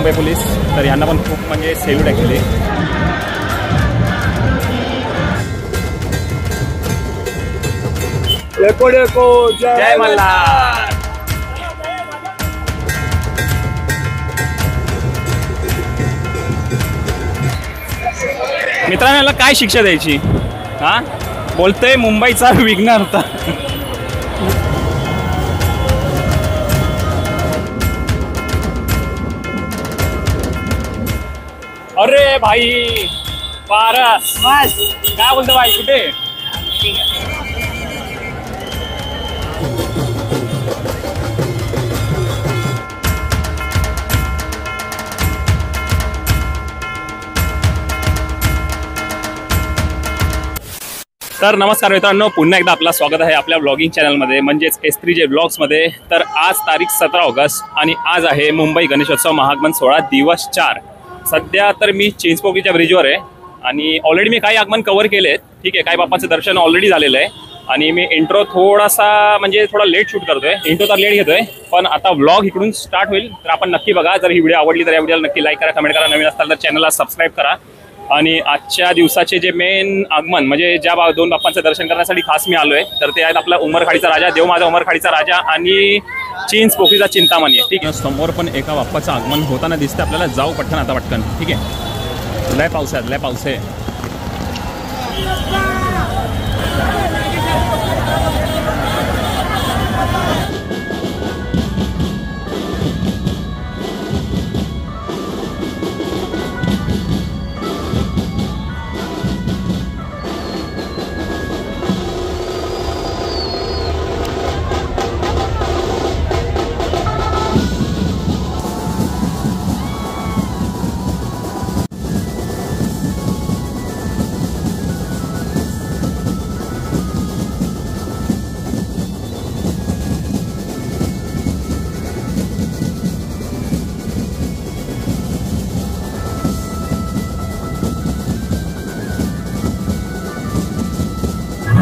Mumbai police, तर यांना पण खूप म्हणजे सेल्यूट ॲक्च्युली. जय मल्हार. मित्रांनो याला काय शिक्षा द्यायची? हा बोलतोय मुंबईचा विघ्नहर्ता. अरे भाई पारस काय बोलतो भाई, कुठे? तर नमस्कार मित्रांनो, पुन्हा एकदा आपलं स्वागत आहे आपल्या ब्लॉगिंग चॅनलमध्ये म्हणजेच S3J ब्लॉग्समध्ये. तर आज तारीख 17 ऑगस्ट आणि आज आहे मुंबई गणेशोत्सव महागमन सोहळा दिवस 4. सध्या तर मी चिंचपोकलीच्या ब्रिजवर आहे आणि ऑलरेडी मी काही आगमन कव्हर केले आहेत. ठीक आहे, काही बाप्पाचं दर्शन ऑलरेडी झालेलं आहे आणि मी इंट्रो थोडासा म्हणजे थोडा लेट शूट करतोय. इंट्रो तर लेट घेतोय, पण आता व्लॉग इकडून स्टार्ट होईल. तर आपण नक्की बघा. जर ही व्हिडिओ आवडली तर या व्हिडिओला नक्की लाईक करा, कमेंट करा. नवीन असताल तर चॅनलला सबस्क्राईब करा. आणि आजच्या दिवसाचे जे मेन आगमन म्हणजे ज्या दोन बाप्पांचं दर्शन करण्यासाठी खास मी आलोय, तर ते आहेत आपला उमरखाडीचा राजा, देव माझा उमरखाडीचा राजा आणि चिंचपोकलीचा चिंतामणी. ठीक आहे, समोर पण एका बाप्पाचं आगमन होताना दिसतं आपल्याला. जाऊ पटकन आता पटकन. ठीक आहे, लय पाऊस आहे, लय पाऊस आहे.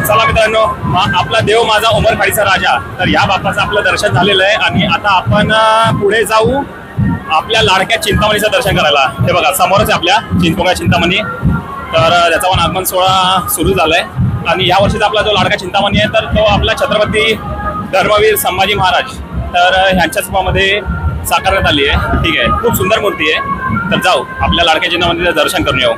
चला मित्रांनो, आपला देव माझा उमरखाडीचा राजा, तर या बाप्पाचं आपलं दर्शन झालेलं आहे आणि आता आपण पुढे जाऊ आपल्या लाडक्या चिंतामणीचं दर्शन करायला. हे बघा समोरच आहे आपल्या चिंचपोकळा चिंतामणी. तर त्याचा पण आगमन सोहळा सुरू झालाय आणि या वर्षीचा आपला जो लाडका चिंतामणी आहे तर तो आपला छत्रपती धर्मवीर संभाजी महाराज तर ह्यांच्या रूपामध्ये साकारण्यात आली आहे. ठीक आहे, खूप सुंदर मूर्ती आहे. तर जाऊ आपल्या लाडक्या चिंतामणीचं दर्शन करून येऊ.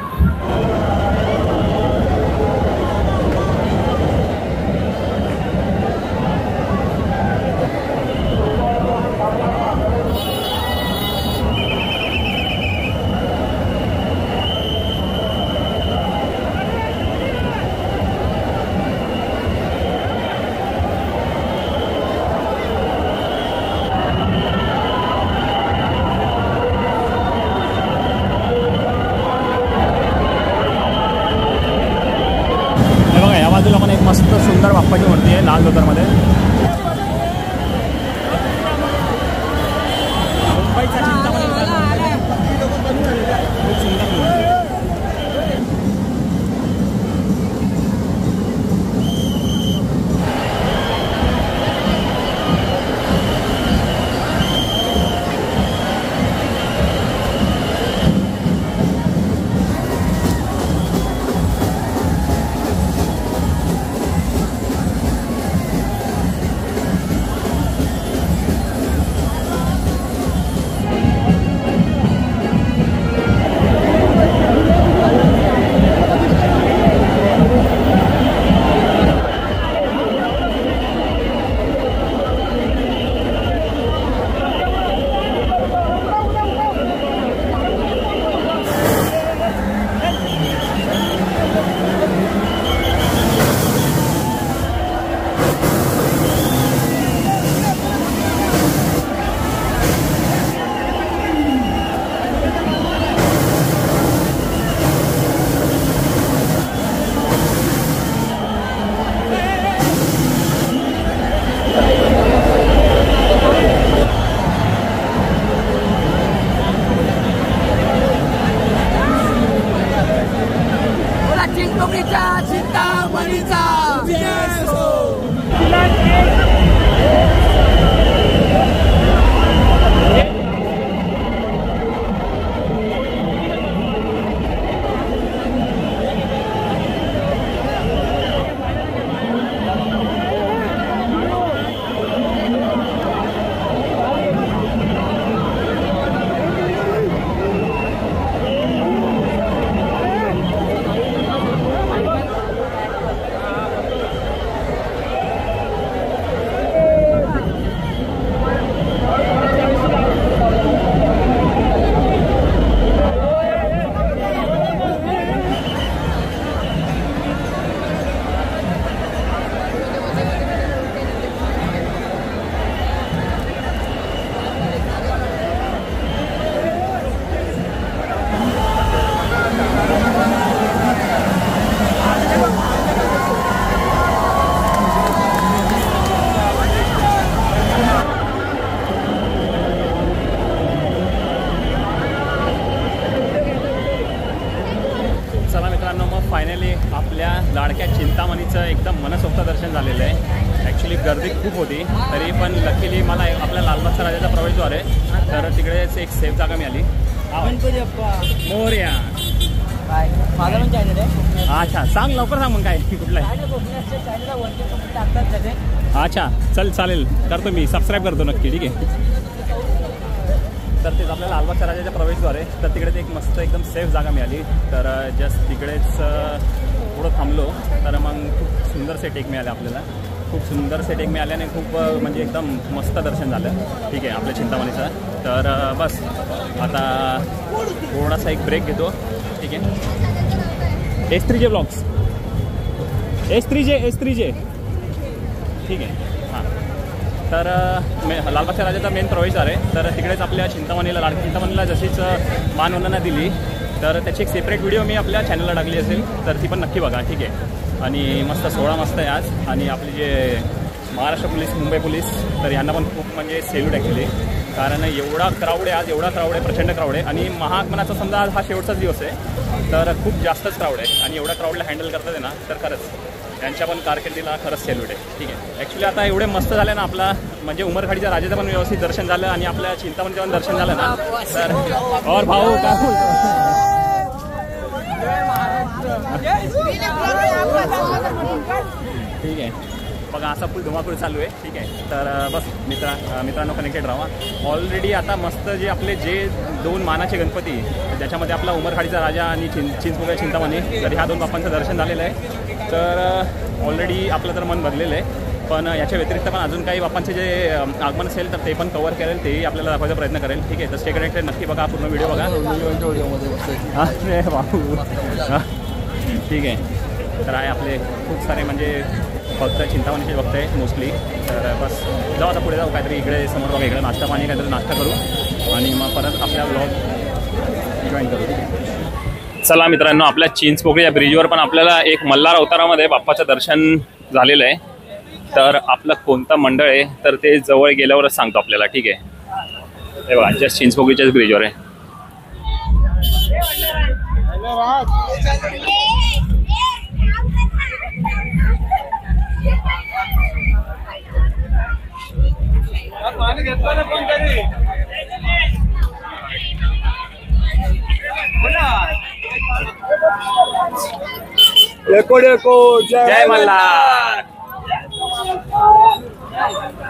मस्त सुंदर बाप्पाची मूर्ती आहे लाल धोतरमध्ये. मुंबईचा चिंतामणी खूप सुंदर मूर्ती. फायनली आपल्या लाडक्या चिंतामणीचं एकदम मनसोक्त दर्शन झालेलं आहे. ॲक्च्युली गर्दी खूप होती, तरी पण लकीली मला आपल्या लालबागचा राजाचा प्रवेशद्वार आहे, तर तिकडेच एक सेफ जागा मिळाली. मोरया माझा पण चॅनल आहे. अच्छा, सांग लवकर सांग मग काय कुठला आहे. अच्छा चल चालेल, करतो मी, सबस्क्राईब करतो नक्की. ठीक आहे, तर तेच आपल्याला लालबागच्या राजाच्या प्रवेशद्वार आहे, तर तिकडे एक मस्त एकदम सेफ जागा मिळाली. तर जस्ट तिकडेच थोडं थांबलो, तर मग खूप सुंदर सेट एक मिळाले आपल्याला. खूप सुंदर सेट एक मिळाल्याने खूप म्हणजे एकदम मस्त दर्शन झालं. ठीक आहे, आपल्या चिंतामणीचं. तर बस आता थोडासा एक ब्रेक घेतो. ठीक आहे, S3J ब्लॉग्स, S3J. ठीक आहे, हां. तर लालबागच्या राजाचा मेन प्रवेशद्वार आहे, तर तिकडेच आपल्या चिंतामणीला, लाडक्या चिंतामणीला जशीच मानवंदना दिली, तर त्याची एक सेपरेट व्हिडिओ मी आपल्या चॅनलला टाकली असेल, तर ती पण नक्की बघा. ठीक आहे, आणि मस्त सोहळा मस्त आहे आज. आणि आपले जे महाराष्ट्र पोलीस, मुंबई पोलीस, तर यांना पण खूप म्हणजे सेल्यूट ॲक्च्युली, कारण एवढा क्राऊड आहे आज, एवढा क्राऊड आहे, प्रचंड क्राऊड आहे. आणि महाआगमनाचा समजा आज हा शेवटचाच दिवस आहे, तर खूप जास्तच क्राऊड आहे. आणि एवढ्या क्राऊडला हँडल करतात आहे ना, तर खरंच त्यांच्या पण कारकिर्दीला खरंच सेल्यूट आहे. ठीक आहे, ॲक्च्युली आता एवढे मस्त झालं ना, आपला म्हणजे उमरखाडीच्या राजाचं पण व्यवस्थित दर्शन झालं आणि आपल्या चिंतामणीचं पण दर्शन झालं ना, तर और भाऊ काय बोलतो. ठीक आहे, बघा असा फुल धुमाकूळ चालू आहे. ठीक आहे, तर बस मित्रांनो कनेक्टेड राहा. ऑलरेडी आता मस्त जे आपले जे 2 मानाचे गणपती, ज्याच्यामध्ये आपला उमरखाडीचा राजा आणि चिंचपोकळ्या चिंतामणी, तर ह्या 2 बाप्पांचं दर्शन झालेलं आहे. तर ऑलरेडी आपलं तर मन भरलेलं आहे, पण याच्या व्यतिरिक्त पण अजून काही बाप्पांचे जे आगमन असेल तर ते पण कव्हर करेल, तेही आपल्याला दाखवायचा प्रयत्न करेल. ठीक आहे, तर स्टे कनेक्टेड, नक्की बघा, पूर्ण व्हिडिओ बघा. अरे बाबू, ठीक आहे. तर आहे आपले खूप सारे म्हणजे भक्त, चिंतामणीचे भक्त आहे मोस्टली. तर बस जाऊ आता पुढे जाऊ, काहीतरी इकडे समोर बघा, इकडे नाश्ता पाणी काहीतरी नाश्ता करू आणि मग परत आपल्या व्लॉग जॉईन करू. चला मित्रांनो, आपल्या चिंचपोकळी या ब्रिजवर पण आपल्याला एक मल्हार अवतारामध्ये बाप्पाचं दर्शन झालेलं आहे. तर आपलं कोणतं मंडळ आहे तर ते जवळ गेल्यावरच सांगतो आपल्याला. ठीक आहे, हे बघा जस्ट चिंचपोकळीच्याच ब्रिजवर आहे. जय मल्हार.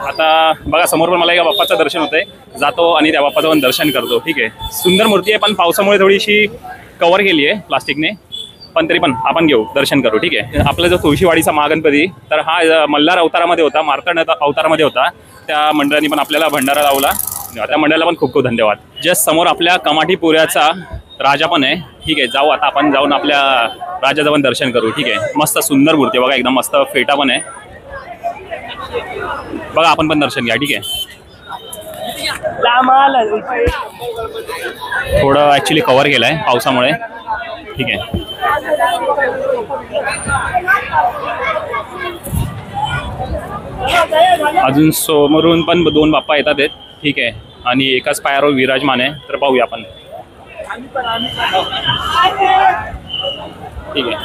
आता बघा समोर पण मला एका बाप्पाचं दर्शन होतंय, जातो आणि त्या बाप्पाचं पण दर्शन करतो. ठीक आहे, सुंदर मूर्ती आहे, पण पावसामुळे थोडीशी कव्हर केली आहे प्लास्टिकने, पण तरी पण आपण घेऊ, दर्शन करू. ठीक आहे, आपला जो तुळशीवाडीचा महागणपती, तर हा मल्हार अवतारामध्ये होता, मार्तंड अवतारामध्ये होता. त्या मंडळाने पण आपल्याला भंडारा लावला, त्या मंडळाला पण खूप खूप धन्यवाद. जस्ट समोर आपल्या कमाठीपुऱ्याचा राजा पण आहे. ठीक आहे, जाऊ आता आपण जाऊन आपल्या राजाचं पण दर्शन करू. ठीक आहे, मस्त सुंदर मूर्ती बघा, एकदम मस्त फेटा पण आहे बघा, आपण पण दर्शन घ्या. ठीक आहे, थोडं ॲक्च्युली कव्हर केलं आहे पावसामुळे. ठीक आहे, अजून समोरून पण 2 बाप्पा येतात आहेत. ठीक आहे, आणि एकाच पायावर विराजमान आहे, तर पाहूया आपण. ठीक आहे,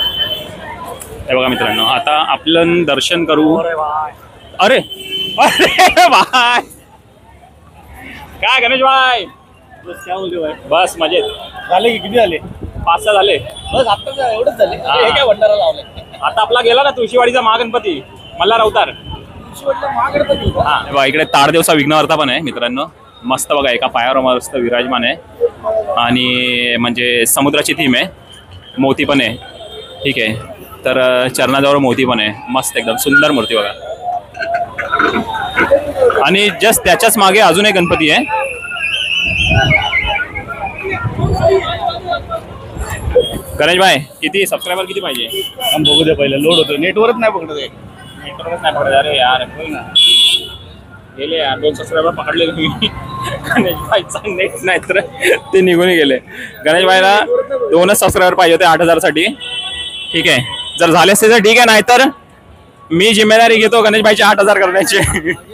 हे बघा मित्रांनो, आता आपलं दर्शन करू. अरे अरे भाई, काय गणेश भाई, क्या बोलतो भाई? बस मजेत. झाले की किती झाले? 5-6 झाले बस, आता एवढंच झाले. हे काय भंडारा लावलाय? आता आपला गेला ना तुळशीवाडीचा महागणपती, मल्हार अवतार. हा बघा, इकडे ताडदेवचा विघ्नहर्ता पण आहे मित्रांनो. मस्त बघा, एका पायावर मस्त विराजमान आहे आणि म्हणजे समुद्राची थीम आहे, मोती पण आहे. ठीक आहे, तर चरणाजवळ मोती पण आहे, मस्त एकदम सुंदर मूर्ती बघा. आणि जस्ट त्याच्याच मागे अजून एक गणपती आहे. गणेश भाई, किती सबस्क्रायबर किती पाहिजे? हम बघू दे, पहिलं लोड होतो, नेटवर्क नाही पकडत आहे. नेटवर्कच नाही पडत. अरे यार, बोल ना, गेले यार 2 सबस्क्रायबर पकडले तुम्ही. गणेश भाईचा नेट नाही तर ते निघून गेले. गणेश भाईला 2च सबस्क्रायबर पाहिजे होते 8000 साठी. ठीक आहे, जर झाले असते तर ठीक आहे, नाहीतर मी जिम्मेदारी घेतो गणेश भाईचे 8000 करण्याचे.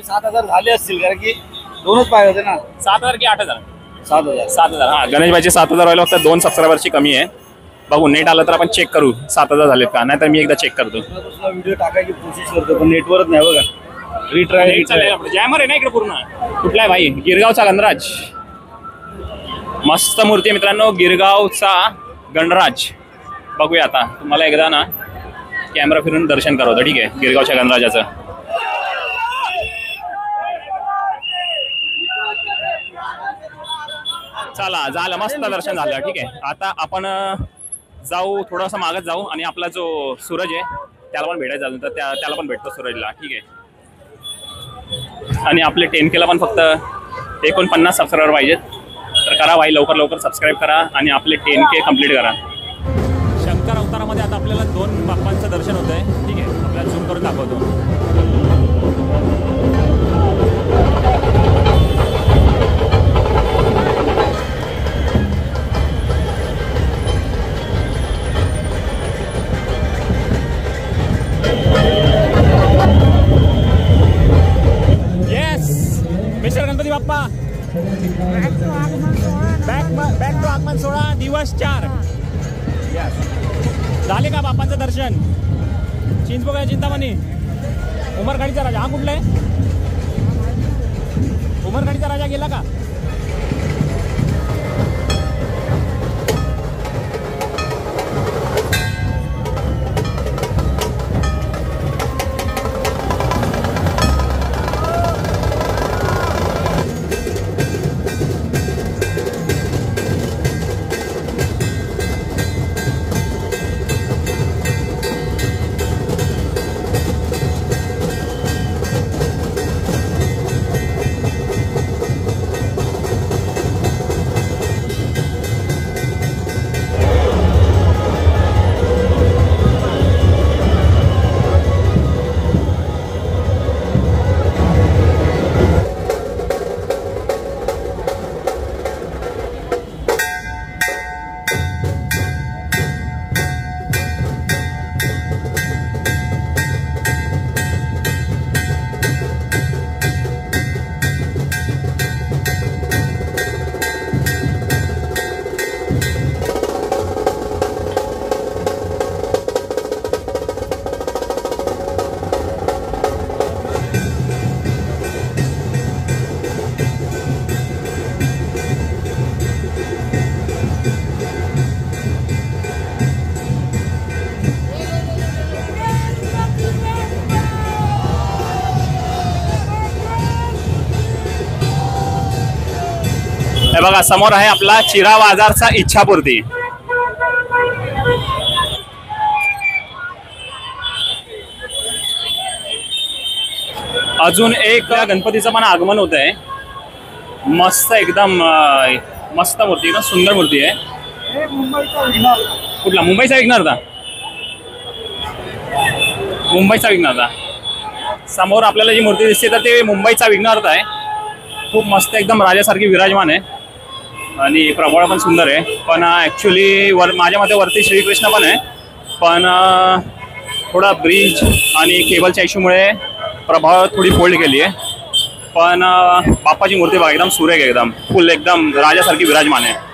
7000 झाले असतील, कारण की 2च पाहिजे होते ना. 7000 की 8000? 7000. 7000. हा, गणेश भाईचे 7000 व्हायला फक्त 2 सबस्क्रायबरची कमी आहे. बघू नेट आलं तर आपण चेक करू 7,000 झालेत का, नाहीतर मी एकदा चेक करतो. व्हिडिओ टाकायची कोशिश करतो पण नेटवर्क नाही बघा. रिट्राय जॅमर आहे ना इकडे पूर्ण. कुठला आहे भाई? गिरगावचा गणराज. मस्त मूर्ती आहे मित्रांनो, गिरगावचा गणराज. बघूया आता, तुम्हाला एकदा ना कॅमेरा फिरून दर्शन करवतो. ठीक आहे, गिरगावच्या गणराजाचं. चला झालं, मस्त दर्शन झालं. ठीक आहे, आता आपण जाऊ थोडंसं मागत जाऊ आणि आपला जो सूरज आहे त्याला पण भेटायचं अजून, तर त्याला पण भेटतो सूरजला. ठीक आहे, आणि आपले 10K ला पण फक्त 49 सबस्क्रायबर पाहिजेत, तर करा भाई, लवकर लवकर सबस्क्राईब करा आणि आपले 10K कंप्लीट करा. शंकर अवतारामध्ये आता आपल्याला 2 बाप्पांचं दर्शन होत आहे. ठीक आहे, आपल्याला झूम करून दाखवतो. Mister Ganpati Bappa, back to आगमन सोहळा दिवस 4. झाले का बाप्पांचं दर्शन? चिंचपोकळ्या चिंतामणी, उमरगाडीचा राजा. हा कुठला आहे? उमरगाडीचा राजा गेला का? हे बघा, समोर आहे आपला चिरा बाजारचा इच्छापूर्ती. अजून एक गणपतीचं पण आगमन होत आहे. मस्त, एकदम मस्त मूर्ती ना, सुंदर मूर्ती आहे. कुठला? मुंबईचा विघ्नहर्ता होता. मुंबईचा विघ्नहर्ता. समोर आपल्याला जी मूर्ती दिसते तर ते मुंबईचा विघ्नहर्ता आहे. खूप मस्त, एकदम राजासारखी विराजमान आहे आणि प्रभाळ पण सुंदर आहे. पण ॲक्च्युली माझ्या मते वरती श्रीकृष्ण पण आहे, पण थोडा ब्रिज आणि केबलच्या इश्यूमुळे प्रभाव थोडी फोल्ड केली आहे. पण बाप्पाची मूर्ती बघा, एकदम सुरेख, एकदम फुल, एकदम राजासारखी विराजमान आहे.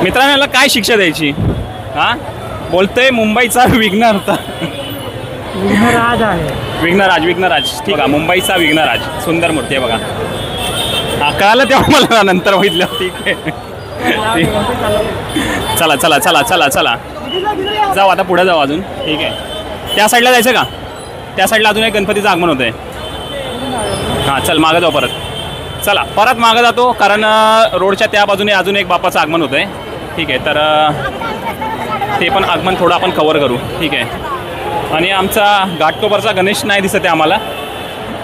मित्रांनो, याला काय शिक्षा द्यायची? हा, बोलतोय मुंबईचा विघ्नहर्ता. विघ्नराज आहे. विघ्नराज. ठीक आहे, मुंबईचा विघ्नराज. सुंदर मूर्ती आहे बघा. हा, कळालं तेव्हा मला, नंतर बघितलं. ठीक आहे, चला चला चला चला चला जाऊ आता, पुढे जाऊ अजून. ठीक आहे, त्या साईडला जायचं का? त्या साईडला अजून एक गणपतीचं आगमन होतं आहे. हां, चल मागं जाऊ परत. चला परत मागं जातो, कारण रोडच्या त्या बाजूने अजून एक बाप्पाचं आगमन होतं आहे. ठीक आहे, तर ते पण आगमन थोडं आपण कव्हर करू. ठीक आहे, आणि आमचा घाटकोपरचा गणेश नाही दिसत आहे आम्हाला.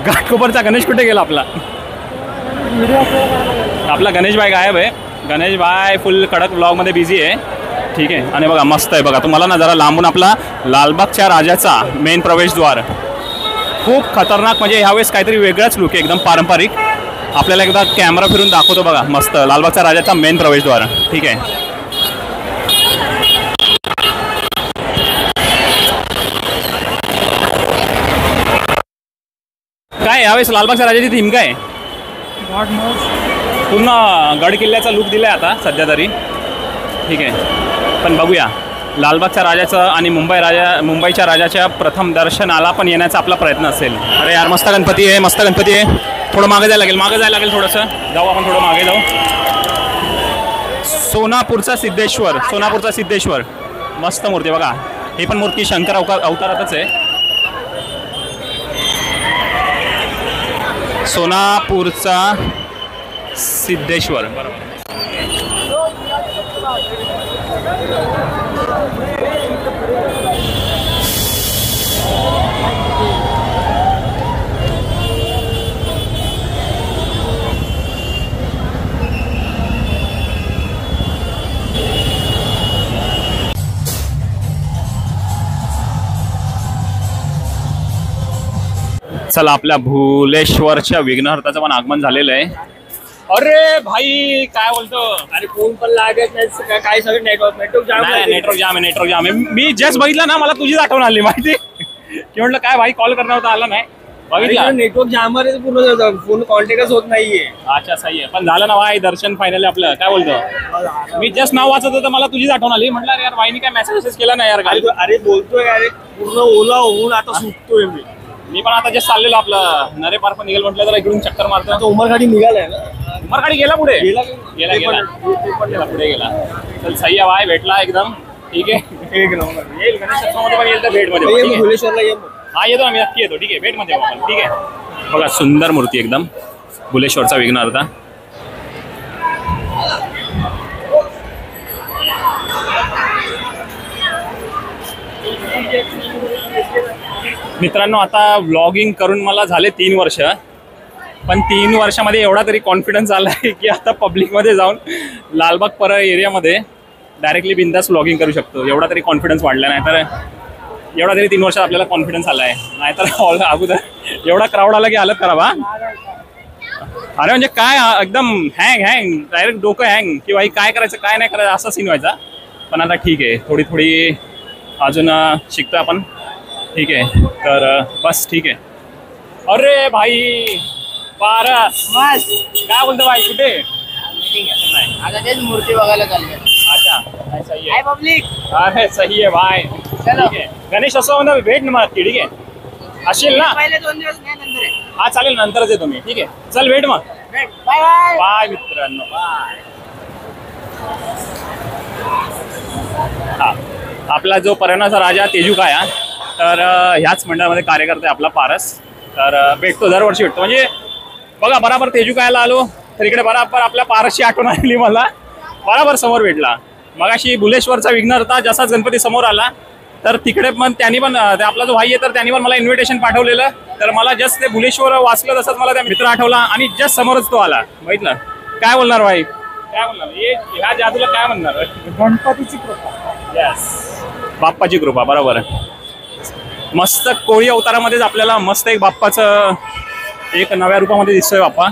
घाटकोपरचा गणेश कुठे गेला आपला? आपला गणेश भाई गायब आहे. गणेश भाई फुल कडक ब्लॉगमध्ये बिझी आहे. ठीक आहे, आणि बघा मस्त आहे बघा, तुम्हाला ना जरा लांबून आपला लालबागच्या राजाचा मेन प्रवेशद्वार खूप खतरनाक, म्हणजे ह्यावेळेस काहीतरी वेगळाच लुक आहे, एकदम पारंपरिक. आपल्याला एकदा कॅमेरा फिरून दाखवतो बघा. मस्त लालबागचा राजाचा मेन प्रवेशद्वार. ठीक आहे. काय यावेळेस लालबागच्या राजाची थीम काय? God knows. पूर्ण गड किल्ल्याचा लुक दिलाय आता सध्या तरी. ठीक आहे, पण बघूया लालबागच्या राजाचं आणि मुंबईच्या राजाच्या प्रथम दर्शनाला पण येण्याचा आपला प्रयत्न असेल. अरे यार मस्त गणपती आहे, मस्त गणपती आहे. थोडं मागे जायला लागेल थोडंसं. जाऊ आपण थोडं मागे जाऊ. सोनापूरचा सिद्धेश्वर मस्त मूर्ती बघा. ही पण मूर्ती शंकर अवतारातच आहे. सोनापूरचा सिद्धेश्वर बरोबर. चला, आपल्या भुलेश्वरच्या विघ्नहर्ताचं पण आगमन झालेलं आहे. अरे भाई काय बोलतो? अरे फोन पण लागत नाही, काय सगळं नेटवर्क जाम आहे. मी जस्ट बघितलं ना, मला तुझीच आठवण आली माहिती की म्हटलं काय भाई कॉल करणार होता, आला नाही. बघितलं नेटवर्क जाम आहे पूर्ण, फोन कॉन्टॅक्टच होत नाहीये. अच्छा सही आहे, पण झालं ना भाई दर्शन फायनली आपलं. काय बोलतो? मी जस्ट नाव वाचत होतं, मला तुझीच आठवण आली. म्हटलं यार भाईनी काय मेसेज केला नाही यार. अरे बोलतोय अरे, पूर्ण ओला होऊन आता सुटतोय मी पण आता जस्ट चाललेलो आपलं नरे पार्क पण निघेल म्हटलं, तर इकडून चक्कर मारतो. उमरगाडी निघालाय ना, उमरगाडी गेला पुढे गेला पुढे गेला. चल सही आहे भाई, भेटला एकदम. ठीक आहे, एक नंबर येईल गणेशोत्सवामध्ये पण येईल तर भेटमध्ये. भुलेश्वरला ये. हा येतो ना, मी नक्की येतो. ठीक आहे, भेटमध्ये आपण. ठीक आहे, बघा सुंदर मूर्ती एकदम भुलेश्वरचा विघ्नहर्ता. मित्रांनो, आता व्लॉगिंग करून मला झाले 3 वर्ष, पण 3 वर्षामध्ये एवढा तरी कॉन्फिडन्स आला आहे की आता पब्लिकमध्ये जाऊन लालबाग परळ एरियामध्ये डायरेक्टली बिंदास व्लॉगिंग करू शकतो. एवढा तरी कॉन्फिडन्स वाढला. नाही तर एवढा तरी 3 वर्षात आपल्याला कॉन्फिडन्स आला आहे. नाहीतर अगोदर एवढा क्राऊड आला की हालत करावा. अरे म्हणजे काय एकदम हँग डायरेक्ट डोकं हँग की भाई काय करायचं काय नाही करायचं असा सीन व्हायचा. पण आता ठीक आहे, थोडी अजून शिकतो आपण. ठीक आहे, तर बस ठीक आहे. अरे भाई पारस काय बोलतो भाई, कुठे? आता तेच मूर्ती बघायला चालले. अच्छा सही आहे पब्लिक. अरे सही आहे भाई. ठीक आहे, गणेशोत्सवामध्ये भेट ना मला. ठीक आहे, असेल ना? पहिले 2 दिवस नाही, नंतर आहे. हा चालेल, नंतरच येतो मी. ठीक आहे, चल भेट मग. बाय बाय बाय मित्रांनो, बाय. हा, आपला जो पर्यटनाचा राजा तेजुकाया, तर ह्याच मंडळामध्ये कार्यकर्ता आहे आपला पारस. तर भेटतो, दरवर्षी भेटतो. म्हणजे बघा, बराबर तेजुकायाला आलो तर इकडे बराबर आपल्या पारसची आठवण आली मला. बराबर समोर भेटला. मगाशी भुलेश्वरचा विघ्नहर्ता जसाच गणपती समोर आला तर तिकडे पण त्यांनी पण, आपला जो भाई आहे तर त्यांनी पण मला इन्व्हिटेशन पाठवलेलं. तर मला जस्ट ते भुलेश्वर वाचलं तसंच मला त्या मित्र आठवला आणि जस्ट समोरच तो आला. बघितलं? काय बोलणार भाई, काय बोलणार ह्या जादूला, काय म्हणणार? गणपतीची कृपा. यस, बाप्पाची कृपा. बरोबर. मस्त कोळी अवतारामध्येच आपल्याला मस्त एक बाप्पाचं एक नव्या रूपामध्ये दिसतोय बाप्पा.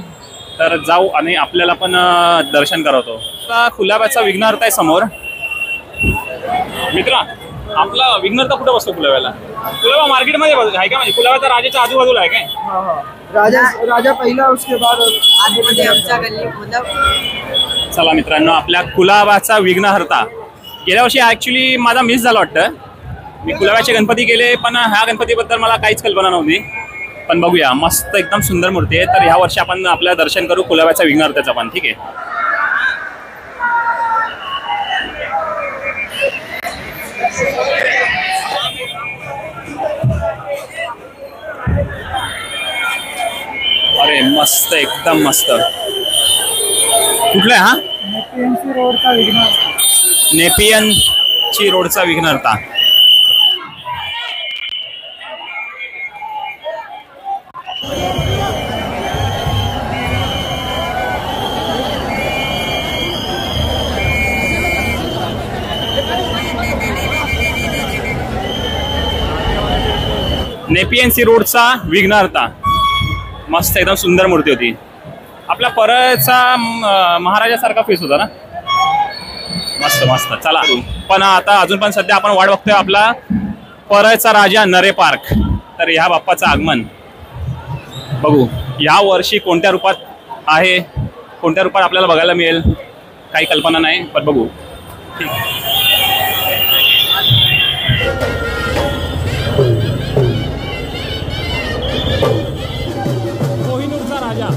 तर जाऊ आणि आपल्याला पण दर्शन करवतो. आता कुलाब्याचा विघ्नहर्ता आहे समोर. मित्रा, आपला विघ्नहर्ता कुठं बसतो कुलाब्याला? कुलाबा मार्केटमध्ये आहे का? म्हणजे कुलाब्याचा राजाच्या आजूबाजूला आहे काय? राजा पहिला, उसके बाद आमच्या गल्ली. चला मित्रांनो, आपल्या कुलाबाचा विघ्नहर्ता गेल्या वर्षी ऍक्च्युली माझा मिस झाला वाटतं. मी कुलाब्याचे गणपती केले, पण ह्या गणपतीबद्दल मला काहीच कल्पना नव्हती. पण बघूया, मस्त एकदम सुंदर मूर्ती आहे. तर ह्या वर्षी आपण आपलं दर्शन करू कुलाब्याचा विघ्नहर्त्याचा पण. ठीक आहे, अरे मस्त, एकदम मस्त. कुठला आहे हा? नेपियनची रोडचा विघ्नहर्ता. APNC रोडचा विघ्नहर्ता, मस्त एकदम सुंदर मूर्ती होती. आपला परळचा महाराजासारखा फेस होता ना, मस्त मस्त. चला, पण आता अजून पण सध्या आपण वाट बघतोय आपला परळचा राजा नरे पार्क. तर ह्या बाप्पाचं आगमन बघू या वर्षी कोणत्या रूपात आहे, कोणत्या रूपात आपल्याला बघायला मिळेल काही कल्पना नाही, पण बघू. ठीक. कोहिनूरचा राजा.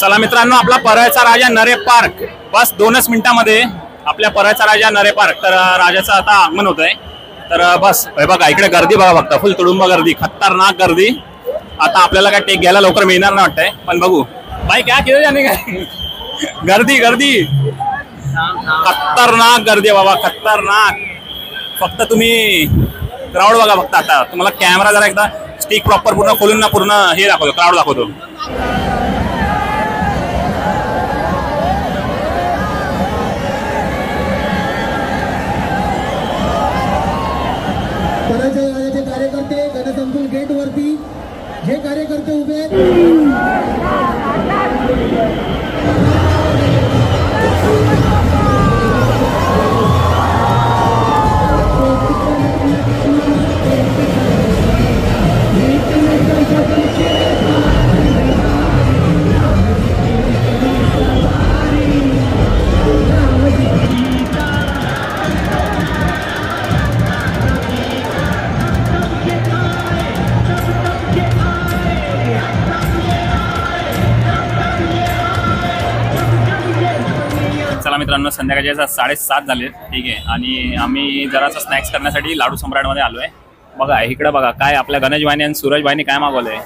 चला मित्रांनो, आपला परळचा राजा नरे पार्क बस 2च मिनिटांमध्ये आपल्या परळचा राजा नरे पार्क. तर राजाचं आता आगमन होत आहे. तर बस हे बघा, इकडे गर्दी बघा, फक्त फुल तुडुंब गर्दी, खतरनाक गर्दी. आता आपल्याला काय टेक घ्यायला लवकर मिळणार नाही वाटतंय, पण बघू. भाई क्या किती जाणे काय गर्दी गर्दी, खतरनाक गर्दी आहे बाबा, खतरनाक. फक्त तुम्ही क्राऊड बघा फक्त. आता तुम्हाला कॅमेरा जरा एकदा स्टिक प्रॉपर पूर्ण खोलून ना पूर्ण हे दाखवतो, क्राऊड दाखवतो. कार्यकर्ते गणसंकुल गेट वरती जे कार्यकर्ते उभे मित्रांनो, संध्याकाळचे 7:30 झाले. ठीक आहे, आणि आम्ही जरासा स्नॅक्स करण्यासाठी लाडू सम्राटमध्ये आलोय. बघा इकडे बघा काय आपल्या गणेश भाईने आणि सूरज भाईने काय मागवलंय.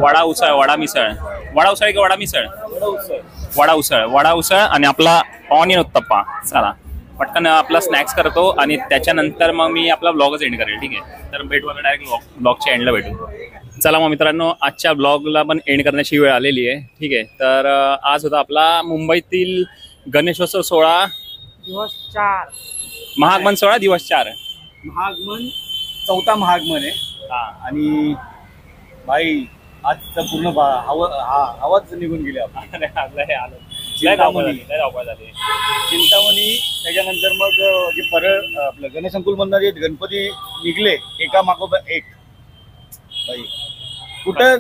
वडा उसळ, वडा मिसळ, वडा उसळ की वडा मिसळ, वडा उसळ, वडा उसळ आणि आपला ऑनियन उत्तप्पा. चला पटकन आपला स्नॅक्स करतो आणि त्याच्यानंतर मग मी आपला ब्लॉगच एंड करेल. ठीक आहे, तर भेटू आता डायरेक्ट ब्लॉगच्या एंडला भेटू. चला मग मित्रांनो, आजच्या ब्लॉगला पण एंड करण्याची वेळ आलेली आहे. ठीक आहे, तर आज होता आपला मुंबईतील गणेशोत्सव सोहळा दिवस 4, महागमन सोहळा दिवस 4. महागमन 4था महागमन आहे. आणि भाई आजचा पूर्ण आवाज निघून गेले आपण. चिंतामणी, त्याच्यानंतर मग जे परळ आपलं गणेशसंकुल मधनं जे गणपती निघले एका मागोमाग एक, भाई कुठं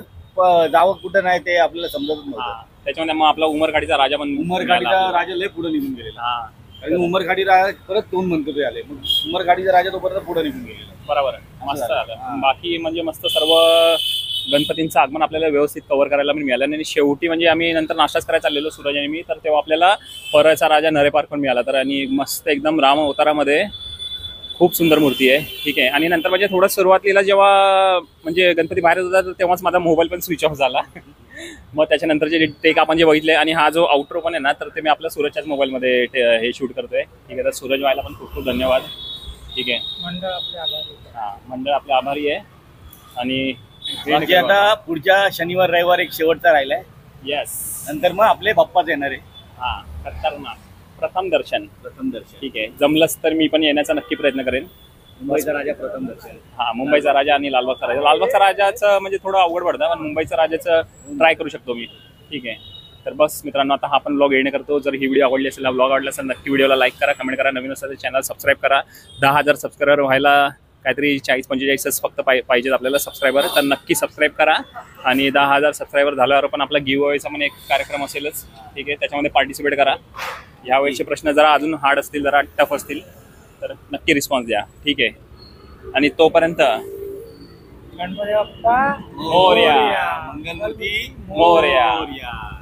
जावं कुठं नाही ते आपल्याला समजत नव्हतं. त्याच्यामध्ये मग आपला उमरखाडीचा राजा पण, उमरखाडीचा राजा लय पुढे निघून गेलेला. कारण उमरखाडी परत 2 मंत्री आले, मग उमरखाडीचा राजा तोपर्यंत पुढे निघून गेलेला. बरोबर, मस्त झालं. बाकी म्हणजे मस्त सर्व गणपतींचं आगमन आपल्याला व्यवस्थित कव्हर करायला पण मिळालं. आणि शेवटी म्हणजे आम्ही नंतर नाश्ताच करायला चाललेलो सूरज आणि मी, तर तेव्हा आपल्याला परळचा राजा नरे पार्क पण मिळाला. तर आणि मस्त एकदम राम अवतारामध्ये खूप सुंदर मूर्ती आहे. ठीक आहे. आणि नंतर म्हणजे थोडं सुरुवातीला जेव्हा म्हणजे गणपती बाहेर होता तर तेव्हाच माझा मोबाईल पण स्विच ऑफ झाला. मग त्याच्यानंतरचे टेक आपण जे बघितले आणि हा जो आउटरो पण आहे ना तर ते मी आपल्या सूरजच्याच मोबाईलमध्ये हे शूट करतोय. ठीक आहे. तर सूरज व्हायला पण खूप खूप धन्यवाद. ठीक आहे. मंडळ आपले आभारी. हां, मंडळ आपले आभारी आहे. आणि म्हणजे आता पुढच्या शनिवार रविवार एक शेवटचा राहिलाय, येस, नंतर मग आपले बाप्पाच येणार आहे. हां, खतरनाक प्रथम दर्शन. प्रथम दर्शन. ठीक आहे. जमलंच तर मी पण येण्याचा नक्की प्रयत्न करेन. मुंबईचा राजा प्रथम दर्शन. हा, मुंबईचा राजा आणि लालबागचा राजा. लालबागचा राजाचं म्हणजे थोडं अवघड पडतं पण मुंबईचा राजाचं ट्राय करू शकतो मी. ठीक आहे. तर बस मित्रांनो, आता हा पण ब्लॉग एंड करतो. जर ही व्हिडिओ आवडली असेल, हा ब्लॉग आवडला असेल, नक्की व्हिडिओला लाईक करा, कमेंट करा. नवीन असेल तर चॅनल सबस्क्राईब करा. 10,000 सबस्क्रायबर व्हायला काहीतरी 40-45 फक्त पाहिजेत आपल्याला सबस्क्रायबर. तर नक्की सबस्क्राईब करा. आणि 10,000 सबस्क्रायबर झाल्यावर पण आपला गिव्ह अवेचा पण एक कार्यक्रम असेलच. ठीक आहे. त्याच्यामध्ये पार्टिसिपेट करा. यावेळेचे प्रश्न जरा अजून हार्ड असतील, जरा टफ असतील तर नक्की रिस्पॉन्स द्या. ठीक आहे. आणि तोपर्यंत गणपती बाप्पा मोरया. मंगलमूर्ती मोरया. मोरया.